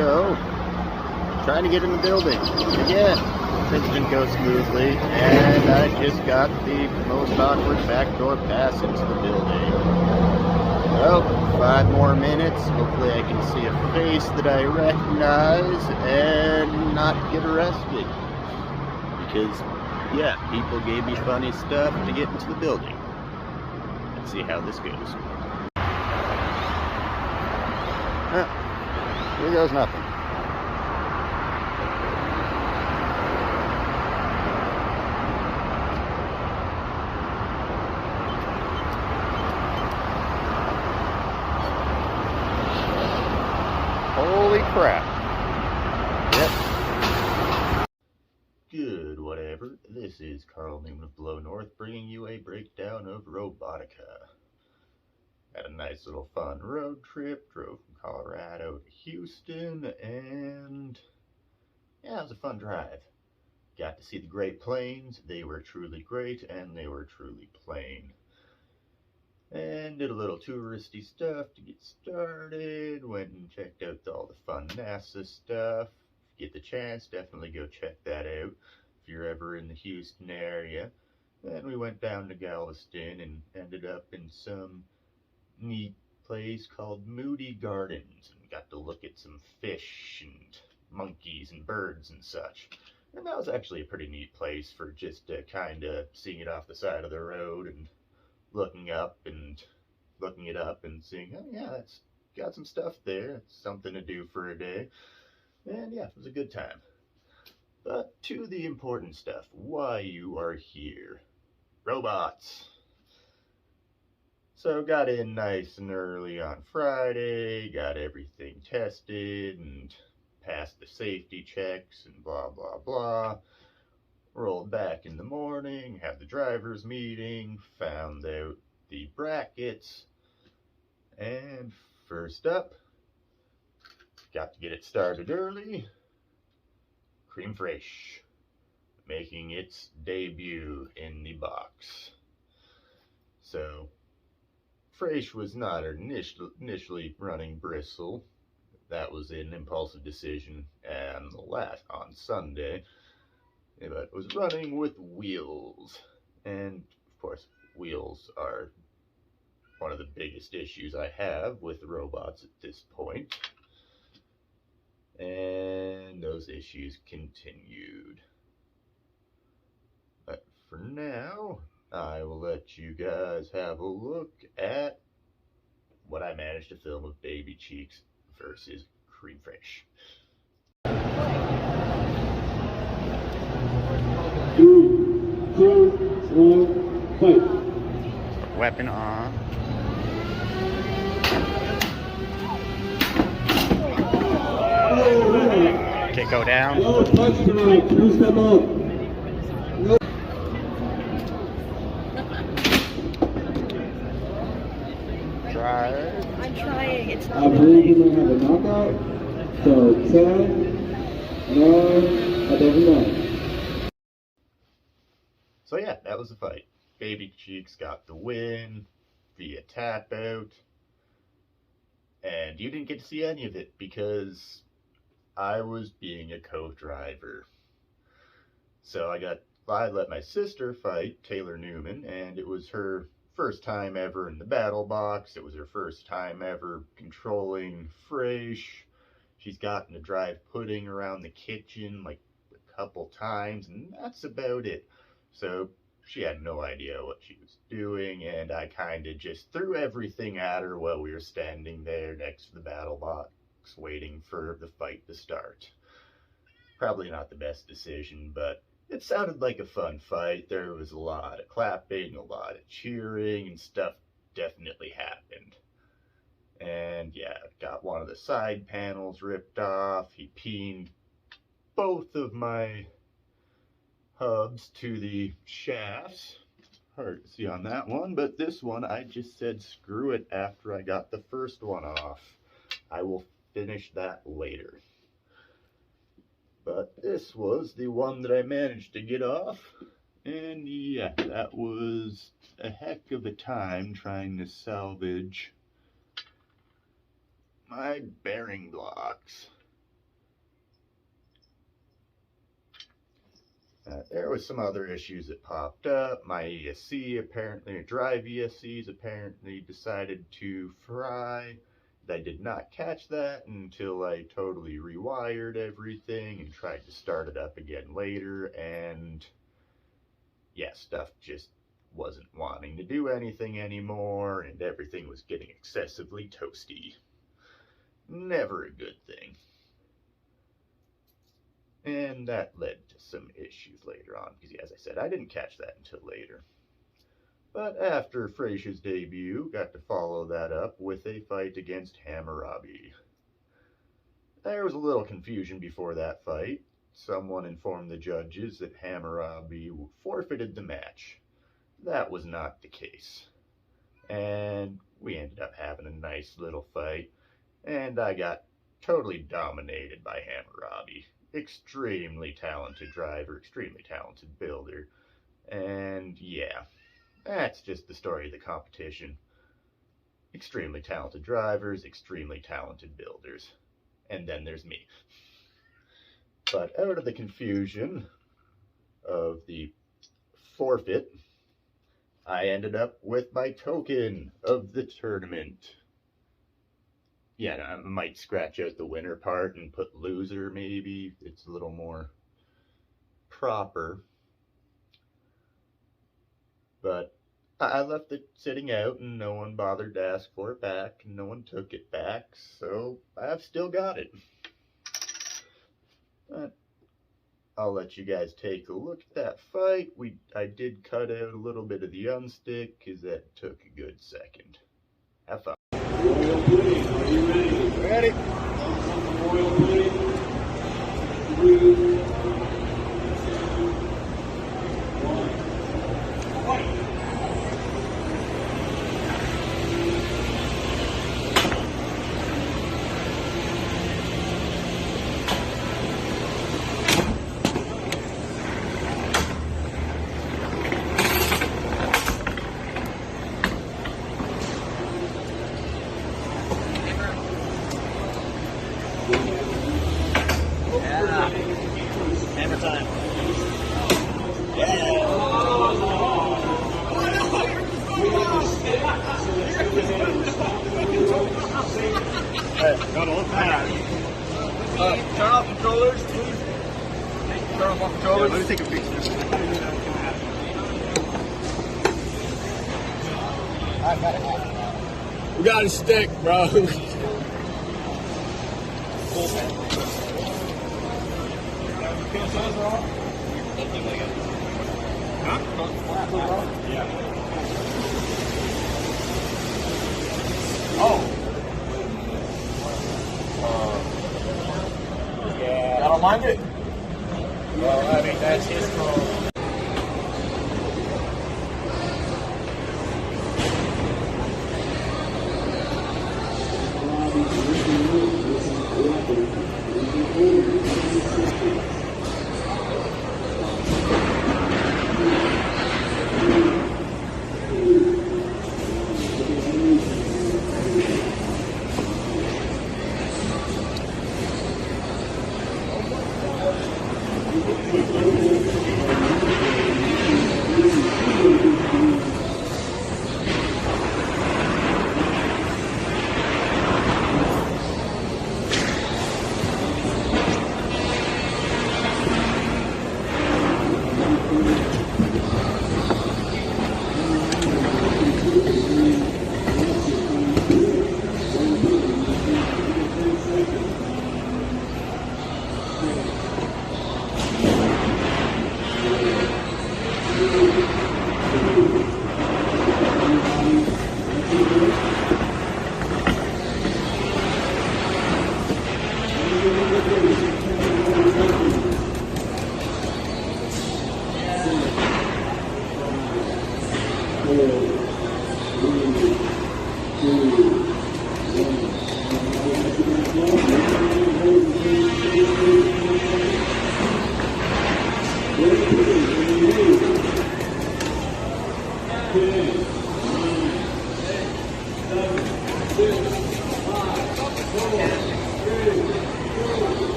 So, trying to get in the building. Again, things didn't go smoothly, and I just got the most awkward backdoor pass into the building. Well, 5 more minutes. Hopefully I can see a face that I recognize and not get arrested. Because, yeah, people gave me funny stuff to get into the building. Let's see how this goes. Here goes nothing. Holy crap. Yep. Good, whatever. This is Carl Newman of Below North bringing you a breakdown of Robotica. Had a nice little fun road trip, drove from Colorado to Houston, and yeah, it was a fun drive. Got to see the Great Plains. They were truly great, and they were truly plain. And did a little touristy stuff to get started. Went and checked out all the fun NASA stuff. If you get the chance, definitely go check that out if you're ever in the Houston area. Then we went down to Galveston and ended up in some neat place called Moody Gardens, and got to look at some fish and monkeys and birds and such. And that was actually a pretty neat place for just kind of seeing it off the side of the road and looking it up and seeing, oh yeah, that's got some stuff there. It's something to do for a day. And yeah, it was a good time. But to the important stuff, why you are here. Robots. So got in nice and early on Friday, got everything tested and passed the safety checks and blah blah blah. Rolled back in the morning, had the driver's meeting, found out the brackets, and first up, got to get it started early, Crème Fraîche, making its debut in the box. So, Fraîche was not initially running bristle. That was an impulsive decision on Sunday. But it was running with wheels. And, of course, wheels are one of the biggest issues I have with robots at this point. And those issues continued. But for now, I will let you guys have a look at what I managed to film with Baby Cheeks versus Crème Fraîche. 3, 2, 1, fight. Weapon on. Okay, go down. No touch tonight. 2 step up. No. Drive. I'm trying. It's I not believe you moving. might have a knockout. So 10, 9, 11, 9. So yeah, that was the fight. Baby Cheeks got the win via tap out. And you didn't get to see any of it because I was being a co-driver. So I let my sister fight Taylor Newman, and it was her first time ever in the battle box. It was her first time ever controlling Fraîche. She's gotten to drive Pudding around the kitchen like a couple times, and that's about it. So she had no idea what she was doing, and I kind of just threw everything at her while we were standing there next to the battle box waiting for the fight to start. Probably not the best decision, but it sounded like a fun fight. There was a lot of clapping, a lot of cheering, and stuff definitely happened. And yeah, got one of the side panels ripped off. He peened both of my hubs to the shafts. Hard to see on that one, but this one I just said screw it after I got the first one off. I will finish that later. But this was the one that I managed to get off, and yeah, that was a heck of a time trying to salvage my bearing blocks. There was some other issues that popped up. My ESC apparently, drive ESCs apparently decided to fry. I did not catch that until I totally rewired everything and tried to start it up again later, and yeah, stuff just wasn't wanting to do anything anymore, and everything was getting excessively toasty. Never a good thing. And that led to some issues later on, because as I said, I didn't catch that until later. But after Fraiche's debut, got to follow that up with a fight against Hammurabi. There was a little confusion before that fight. Someone informed the judges that Hammurabi forfeited the match. That was not the case. And we ended up having a nice little fight, and I got totally dominated by Hammurabi. Extremely talented driver, extremely talented builder, and yeah. That's just the story of the competition. Extremely talented drivers, extremely talented builders. And then there's me. But out of the confusion of the forfeit, I ended up with my token of the tournament. Yeah, I might scratch out the winner part and put loser maybe. It's a little more proper. But I left it sitting out and no one bothered to ask for it back, and no one took it back, so I've still got it. But I'll let you guys take a look at that fight. I did cut out a little bit of the unstick because that took a good second. Have fun. Royal Pudding, are you ready? Ready? Royal Pudding. 3, 2, 1. Fight! Hammer time. Got all turn off controllers, please. Turn off controllers. Let me take a picture. We got a stick, bro. Yeah. I don't mind it. Well, I mean, that's his call.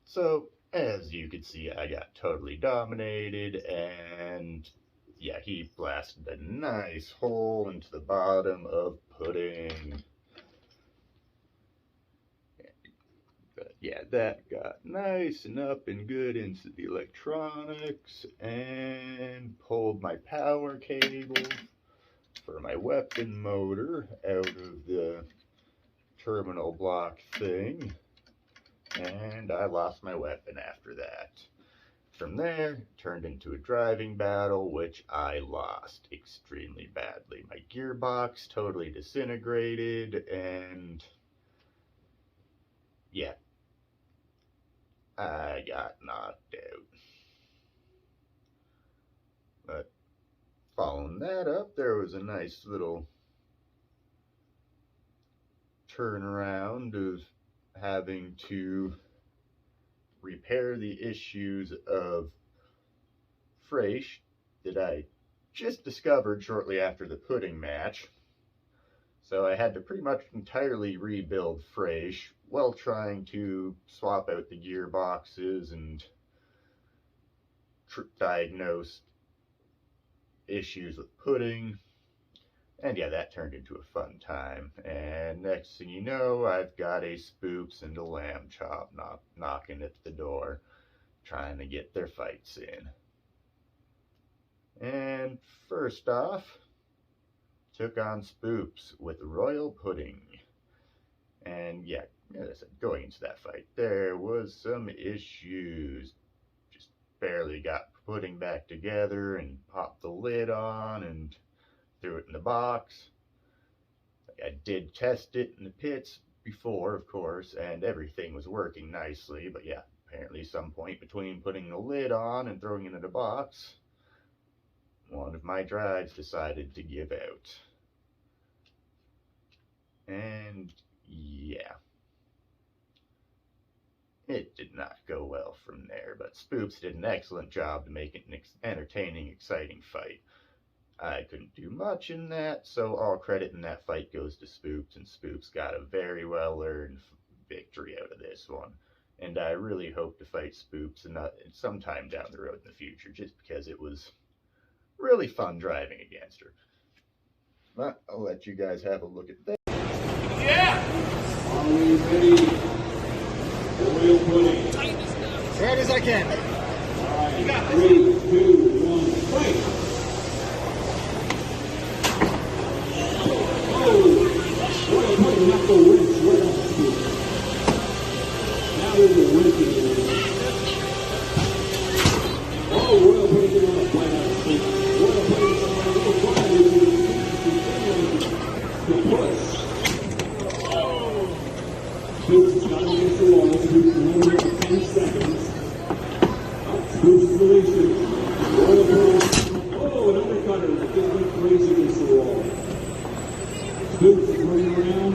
So As you can see, I got totally dominated, and yeah, he blasted a nice hole into the bottom of pudding. But yeah, that got nice and up and good into the electronics, and pulled my power cable for my weapon motor out of the terminal block thing, and I lost my weapon after that. From there, it turned into a driving battle, which I lost extremely badly. My gearbox totally disintegrated, and yeah, I got knocked out. But following that up, there was a nice little turnaround of having to repair the issues of Fraiche that I just discovered shortly after the pudding match. So I had to pretty much entirely rebuild Fraiche while trying to swap out the gearboxes and diagnose issues with pudding. And yeah, that turned into a fun time. And next thing you know, I've got a Spooks and a Lamb Chop knocking at the door, trying to get their fights in. And first off, took on Spooks with Royal Pudding. And yeah, as I said, going into that fight, there was some issues. Just barely got pudding back together and popped the lid on and threw it in the box. I did test it in the pits before, of course, and everything was working nicely, but yeah, apparently some point between putting the lid on and throwing it in the box, one of my drives decided to give out. And yeah, it did not go well from there, but Spoops did an excellent job to make it an entertaining, exciting fight. I couldn't do much in that, so all credit in that fight goes to Spoops, and Spoops got a very well-earned victory out of this one. And I really hope to fight Spoops sometime down the road in the future, just because it was really fun driving against her. But I'll let you guys have a look at that. Yeah! Are we ready? Royal Pudding. As right as I can. All right, 3, 2, 1, fight! Royal Pudding knocked the wrench right off the field. Now there's a wrench in the wrench. Oh, Royal Pudding didn't want to fight out of space. Royal Pudding is on a little fire to push. Spooks got against the wall. Spooks only for 10 seconds. Spooks releasing. Royal Pudding. Oh, an undercutter that just went crazy against the wall. Spooks is running around.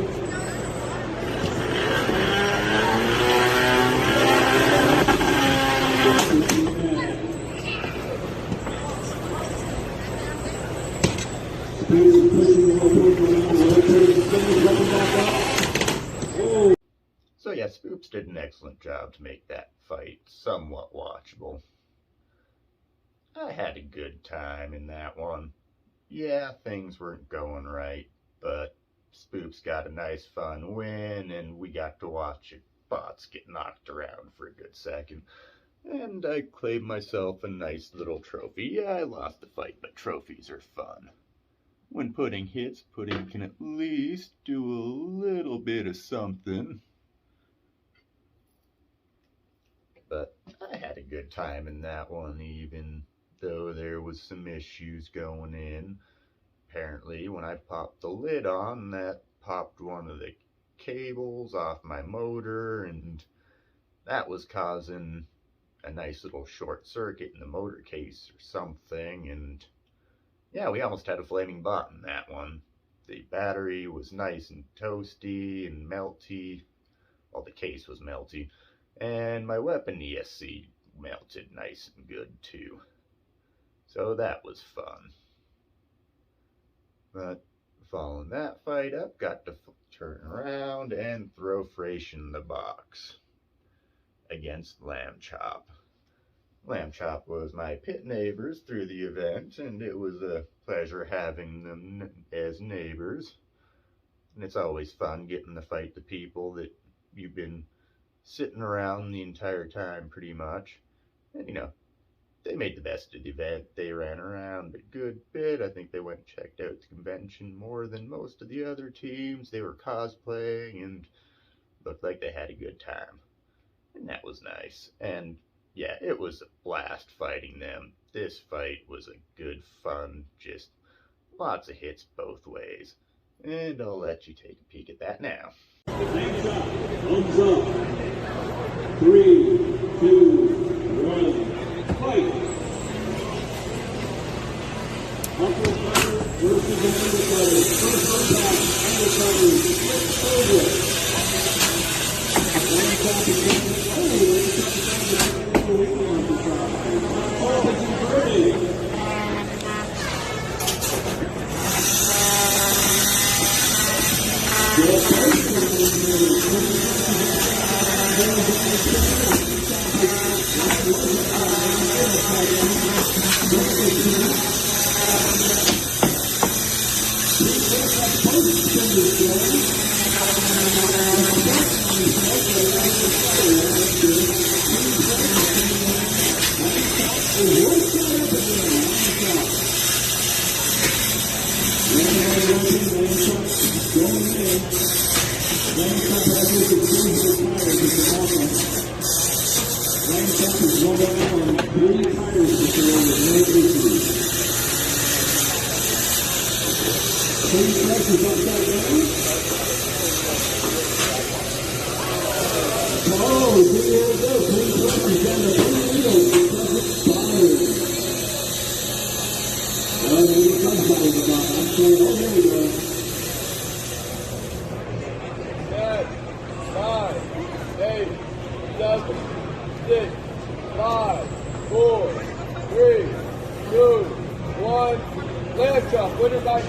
Spooks is pushing the Royal Pudding around. Royal Pudding is coming back up. Oh. So yeah, Spoops did an excellent job to make that fight somewhat watchable. I had a good time in that one. Yeah, things weren't going right, but Spoops got a nice fun win, and we got to watch bots get knocked around for a good second. And I claimed myself a nice little trophy. Yeah, I lost the fight, but trophies are fun. When pudding hits, pudding can at least do a little bit of something. But I had a good time in that one, even though there was some issues going in. Apparently, when I popped the lid on, that popped one of the cables off my motor, and that was causing a nice little short circuit in the motor case or something, and yeah, we almost had a flaming bot in that one. The battery was nice and toasty and melty. Well, the case was melty. And my weapon ESC melted nice and good too. So that was fun. But following that fight up, got to turn around and throw Fraiche in the box. against Lamb Chop. Lamb Chop was my pit neighbors through the event, and it was a pleasure having them as neighbors. And it's always fun getting to fight the people that you've been sitting around the entire time pretty much. And you know, they made the best of the event. They ran around a good bit. I think they went and checked out the convention more than most of the other teams. They were cosplaying and looked like they had a good time. And that was nice. And yeah, it was a blast fighting them. This fight was a good fun, just lots of hits both ways. And I'll let you take a peek at that now. Hands up, thumbs up. 3, 2, 1, fight. Uppercutter versus undercutter. First impact, undercutter, flips over. One top is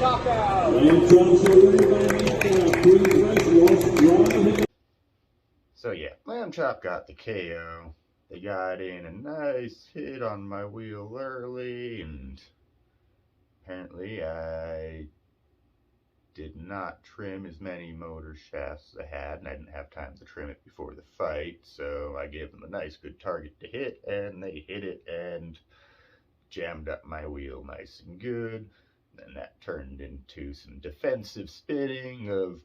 top is inverted. So yeah, Lamb Chop got the KO. They got in a nice hit on my wheel early, and apparently I did not trim as many motor shafts as I had, and I didn't have time to trim it before the fight, so I gave them a nice good target to hit, and they hit it and jammed up my wheel nice and good. And that turned into some defensive spinning of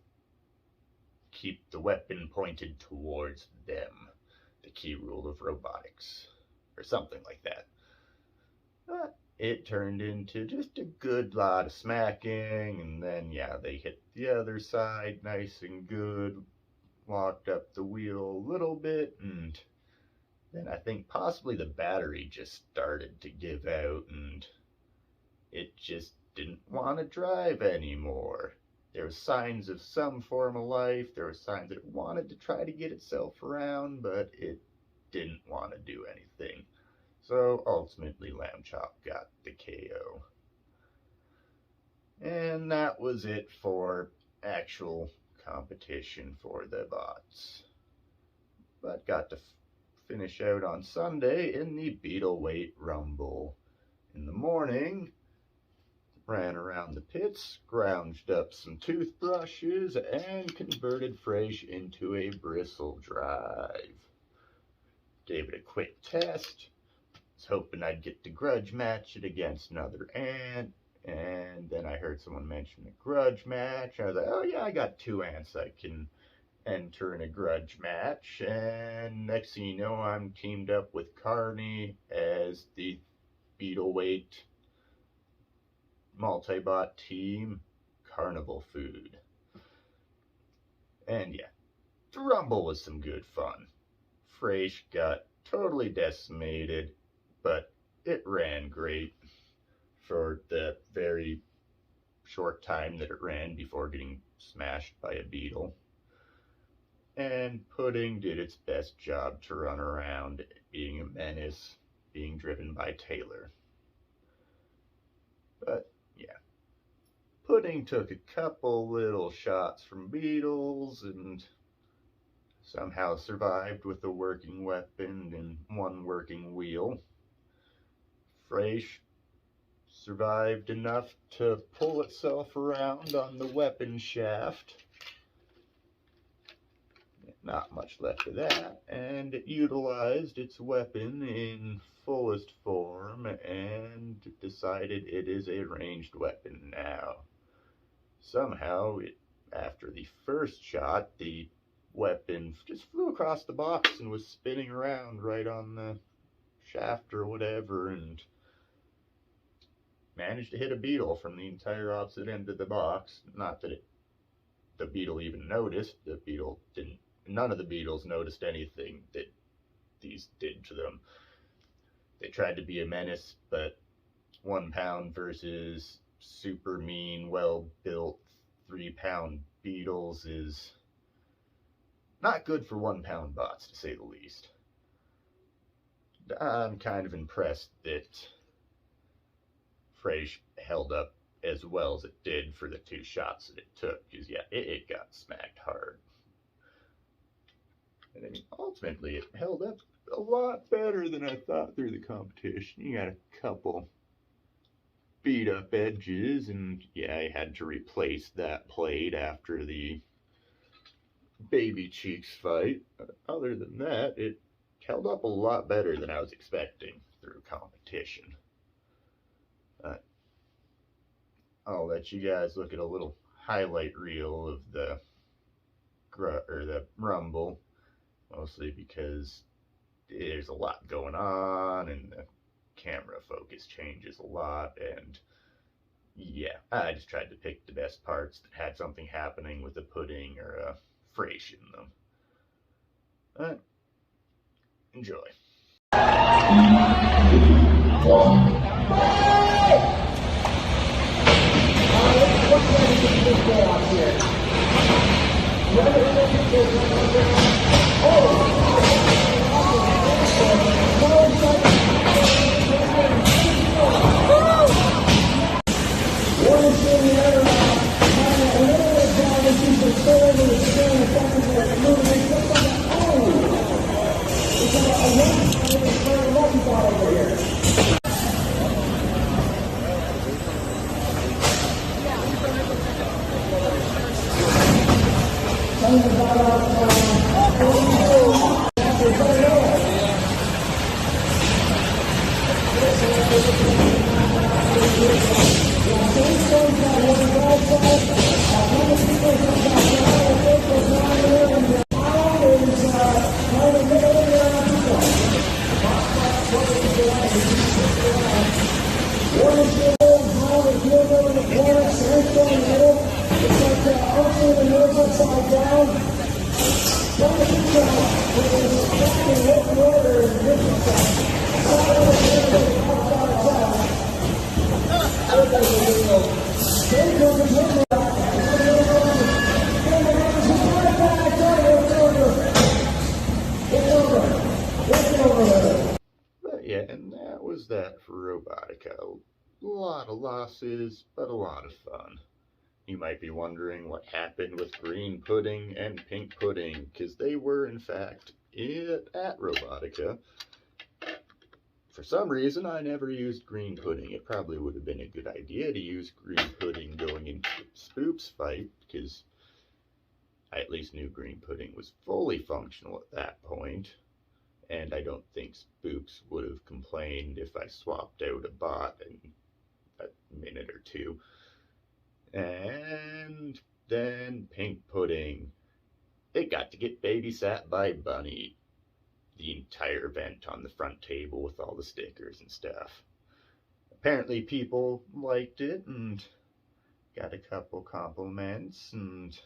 keep the weapon pointed towards them, the key rule of robotics, or something like that. But it turned into just a good lot of smacking, and then yeah, they hit the other side nice and good, walked up the wheel a little bit, and then I think possibly the battery just started to give out, and it just didn't want to drive anymore. There were signs of some form of life. There were signs that it wanted to try to get itself around, but it didn't want to do anything. So ultimately, Lamb Chop got the KO. And that was it for actual competition for the bots. But got to finish out on Sunday in the Beetle Weight Rumble. In the morning, ran around the pits, scrounged up some toothbrushes, and converted Fraiche into a bristle drive. Gave it a quick test. Was hoping I'd get to grudge match it against another ant, and then I heard someone mention a grudge match. I was like, oh yeah, I got 2 ants I can enter in a grudge match, and next thing you know, I'm teamed up with Carney as the Beetle Weight multi-bot team Carnival Food. And yeah, the Rumble was some good fun. Fraiche got totally decimated, but it ran great for the very short time that it ran before getting smashed by a beetle. And Pudding did its best job to run around, being a menace, being driven by Taylor. But yeah, Pudding took a couple little shots from beetles and somehow survived with a working weapon and one working wheel. Fraiche survived enough to pull itself around on the weapon shaft. Not much left of that, and it utilized its weapon in fullest form and decided it is a ranged weapon now. Somehow, after the first shot, the weapon just flew across the box and was spinning around right on the shaft or whatever, and managed to hit a beetle from the entire opposite end of the box. Not that the beetle even noticed. The beetle didn't. None of the beetles noticed anything that these did to them. They tried to be a menace, but 1 pound versus super mean, well-built 3-pound beetles is not good for 1 pound bots, to say the least. I'm kind of impressed that Fraiche held up as well as it did for the 2 shots that it took, because yeah, it got smacked hard. And I mean, ultimately, it held up a lot better than I thought through the competition. You got a couple beat up edges, and yeah, I had to replace that plate after the Baby Cheeks fight. Other than that, it held up a lot better than I was expecting through competition. I'll let you guys look at a little highlight reel of the Rumble, mostly because there's a lot going on and the camera focus changes a lot, and yeah, I just tried to pick the best parts that had something happening with a pudding or a Fraiche in them. Enjoy. But yeah, and that was that for Robotica. A lot of losses, but a lot of fun. You might be wondering what happened with green pudding and pink pudding, because they were, in fact, at Robotica. For some reason, I never used green pudding. It probably would have been a good idea to use green pudding going into Spoop's fight, because I at least knew green pudding was fully functional at that point. And I don't think Spoops would have complained if I swapped out a bot in a minute or two. And then pink pudding. It got to get babysat by Bunny the entire event on the front table with all the stickers and stuff. Apparently people liked it and got a couple compliments, and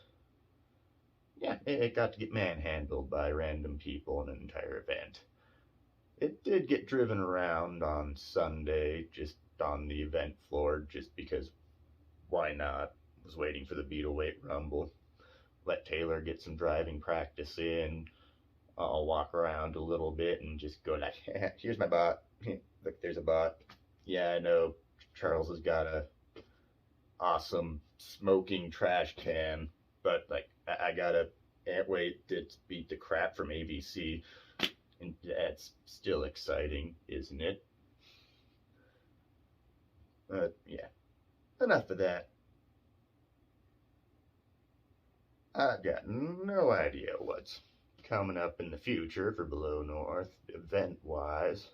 yeah, it got to get manhandled by random people in an entire event. It did get driven around on Sunday, just on the event floor, just because why not? Was waiting for the Beetleweight Rumble. Let Taylor get some driving practice in. I'll walk around a little bit and just go like, here's my bot. Look, there's a bot. Yeah, I know Charles has got a awesome smoking trash can, but like I gotta Can't wait to beat the crap from ABC. And that's still exciting, isn't it? Yeah. Enough of that. I've got no idea what's coming up in the future for Below North, event-wise.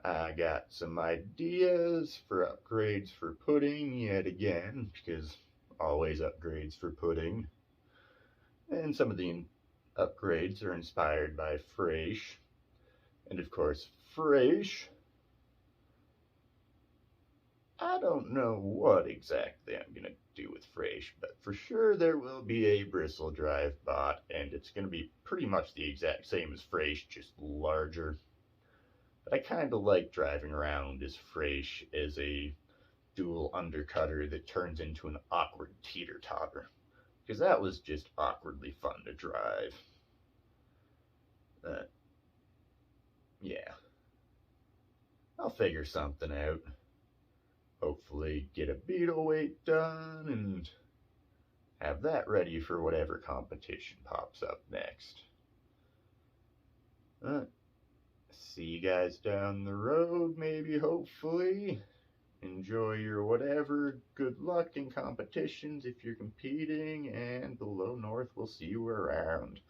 I got some ideas for upgrades for pudding yet again, because always upgrades for pudding. And some of the upgrades are inspired by Fraiche. And of course, Fraiche, I don't know what exactly I'm going to do with Fraiche, but for sure there will be a bristle drive bot, and it's going to be pretty much the exact same as Fraiche, just larger. But I kind of like driving around as Fraiche as a dual undercutter that turns into an awkward teeter-totter, because that was just awkwardly fun to drive. Yeah. I'll figure something out. Hopefully get a beetle weight done and have that ready for whatever competition pops up next. See you guys down the road, maybe, hopefully. Enjoy your whatever. Good luck in competitions if you're competing, and Below North will see you around.